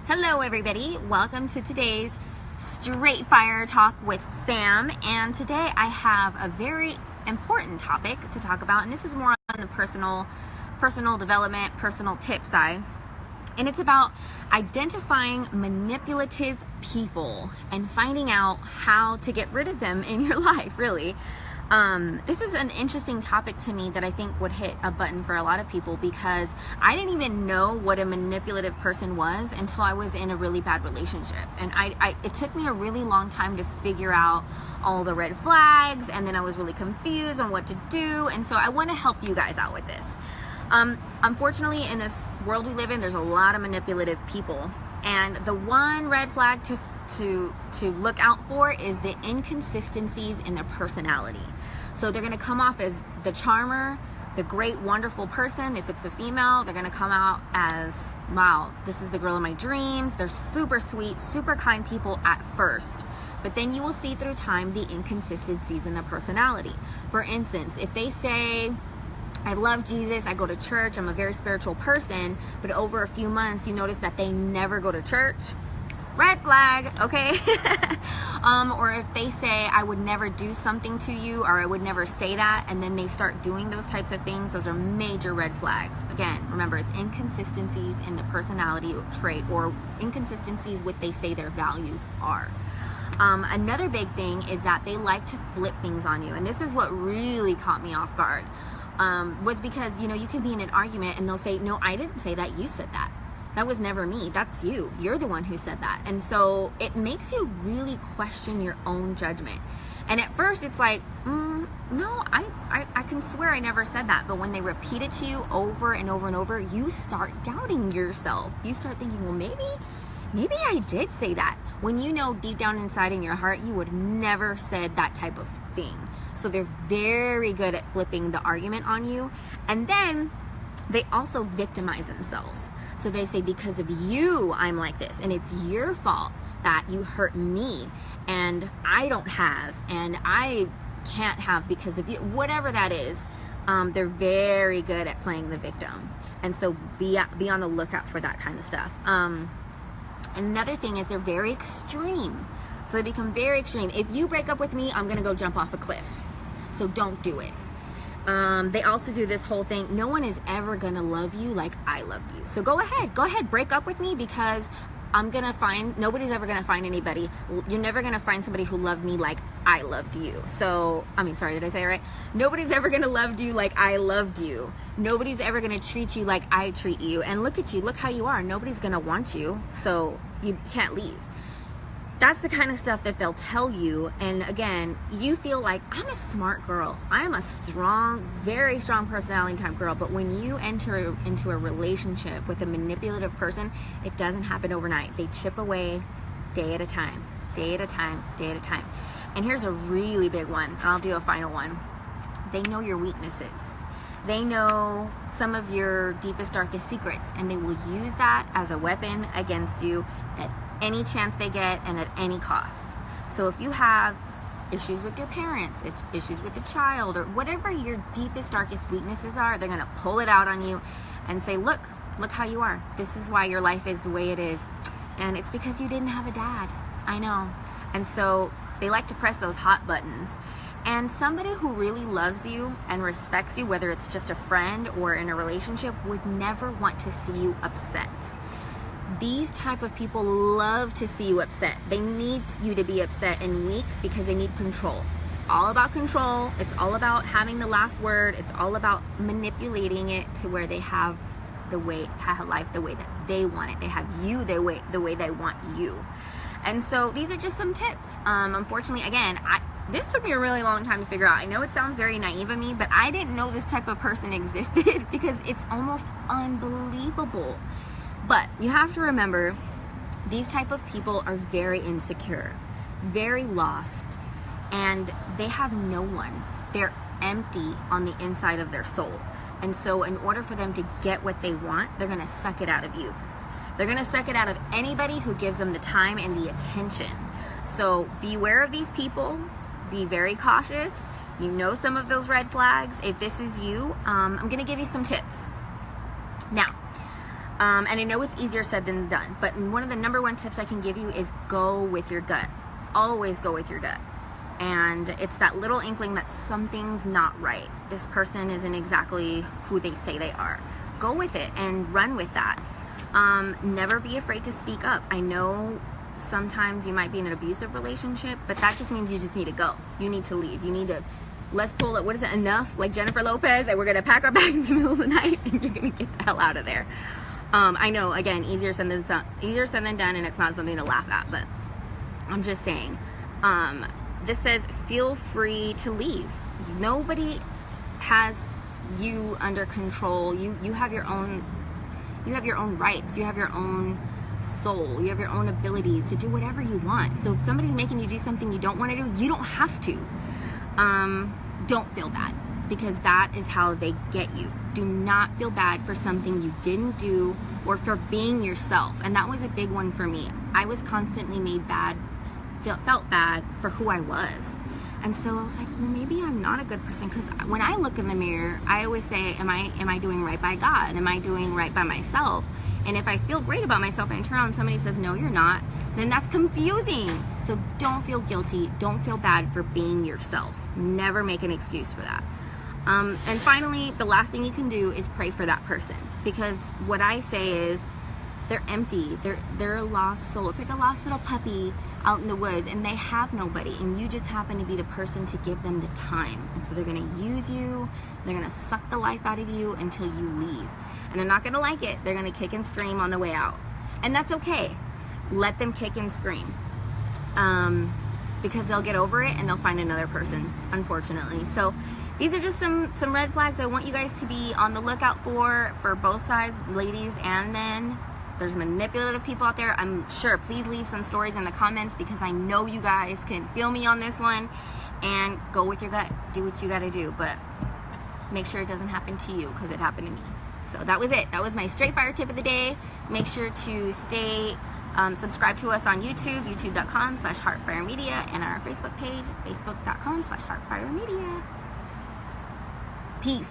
Hello everybody, welcome to today's Straight Fire Talk with Sam, and today I have a very important topic to talk about, and this is more on the personal development, personal tip side, and it's about identifying manipulative people and finding out how to get rid of them in your life, really. This is an interesting topic to me that I think would hit a button for a lot of people, because I didn't even know what a manipulative person was until I was in a really bad relationship. And it took me a really long time to figure out all the red flags, and then I was really confused on what to do. And so I want to help you guys out with this. Unfortunately, in this world we live in, there's a lot of manipulative people. And the one red flag to look out for is the inconsistencies in their personality. So they're going to come off as the charmer, the great, wonderful person. If it's a female, they're going to come out as, wow, this is the girl of my dreams. They're super sweet, super kind people at first. But then you will see through time the inconsistencies in their personality. For instance, if they say, I love Jesus, I go to church, I'm a very spiritual person, but over a few months you notice that they never go to church, red flag, okay? Or if they say, I would never do something to you, or I would never say that, and then they start doing those types of things, those are major red flags. Again, remember, it's inconsistencies in the personality trait, or inconsistencies with they say their values are. Another big thing is that they like to flip things on you, and this is what really caught me off guard. Was because, you can be in an argument and they'll say, no, I didn't say that, you said that. That was never me, that's you. You're the one who said that. And so it makes you really question your own judgment. And at first it's like, no, I can swear I never said that. But when they repeat it to you over and over and over, you start doubting yourself. You start thinking, well, maybe I did say that. When you know deep down inside in your heart, you would never said that type of thing. So they're very good at flipping the argument on you. And then they also victimize themselves. So they say, because of you, I'm like this, and it's your fault that you hurt me, and I don't have, and I can't have because of you, whatever that is. They're very good at playing the victim. And so be on the lookout for that kind of stuff. Another thing is they're very extreme. So they become very extreme. If you break up with me, I'm gonna go jump off a cliff. So don't do it. They also do this whole thing, no one is ever gonna love you like I loved you. So go ahead, break up with me, because nobody's ever gonna find anybody. You're never gonna find somebody who loved me like I loved you. So, sorry, did I say it right? Nobody's ever gonna love you like I loved you. Nobody's ever gonna treat you like I treat you. And look at you, look how you are. Nobody's gonna want you, so you can't leave. That's the kind of stuff that they'll tell you. And again, you feel like, I'm a smart girl. I'm a strong, very strong personality type girl. But when you enter into a relationship with a manipulative person, it doesn't happen overnight. They chip away day at a time, day at a time, day at a time. And here's a really big one. I'll do a final one. They know your weaknesses. They know some of your deepest, darkest secrets, and they will use that as a weapon against you at any chance they get and at any cost. So if you have issues with your parents, issues with the child, or whatever your deepest, darkest weaknesses are, they're gonna pull it out on you and say, look how you are. This is why your life is the way it is. And it's because you didn't have a dad. I know. And so they like to press those hot buttons. And somebody who really loves you and respects you, whether it's just a friend or in a relationship, would never want to see you upset. These type of people love to see you upset. They need you to be upset and weak because they need control. It's all about control. It's all about having the last word. It's all about manipulating it to where they have life the way that they want it. They have you the way they want you. And so these are just some tips. Unfortunately, again, this took me a really long time to figure out. I know it sounds very naive of me, but I didn't know this type of person existed because it's almost unbelievable. But you have to remember, these type of people are very insecure, very lost, and they have no one. They're empty on the inside of their soul. And so in order for them to get what they want, they're gonna suck it out of you. They're gonna suck it out of anybody who gives them the time and the attention. So beware of these people, be very cautious. You know some of those red flags. If this is you, I'm gonna give you some tips. Now, And I know it's easier said than done, but one of the number one tips I can give you is go with your gut. Always go with your gut. And it's that little inkling that something's not right. This person isn't exactly who they say they are. Go with it and run with that. Never be afraid to speak up. I know sometimes you might be in an abusive relationship, but that just means you just need to go. You need to leave. You need to, let's pull it, what is it, enough, like Jennifer Lopez, and we're going to pack our bags in the middle of the night and you're going to get the hell out of there. I know, again, easier said than done, and it's not something to laugh at, but I'm just saying. This says, feel free to leave. Nobody has you under control. You have your own rights. You have your own soul. You have your own abilities to do whatever you want. So if somebody's making you do something you don't want to do, you don't have to. Don't feel bad, because that is how they get you. Do not feel bad for something you didn't do or for being yourself. And that was a big one for me. I was constantly made bad, felt bad for who I was. And so I was like, well, maybe I'm not a good person, because when I look in the mirror, I always say, am I doing right by God? Am I doing right by myself? And if I feel great about myself and I turn around and somebody says, no, you're not, then that's confusing. So don't feel guilty. Don't feel bad for being yourself. Never make an excuse for that. And finally, the last thing you can do is pray for that person, because what I say is, they're empty. They're a lost soul. It's like a lost little puppy out in the woods, and they have nobody, and you just happen to be the person to give them the time. And so they're going to use you. They're going to suck the life out of you until you leave. And they're not going to like it. They're going to kick and scream on the way out. And that's okay. Let them kick and scream. Because they'll get over it and they'll find another person, unfortunately. So these are just some red flags I want you guys to be on the lookout for both sides, ladies and men. There's manipulative people out there. I'm sure. Please leave some stories in the comments, because I know you guys can feel me on this one. And go with your gut. Do what you got to do. But make sure it doesn't happen to you, because it happened to me. So that was it. That was my straight fire tip of the day. Make sure to stay subscribe to us on YouTube, youtube.com/HeartFire Media, and our Facebook page, facebook.com/HeartFire Media. Peace.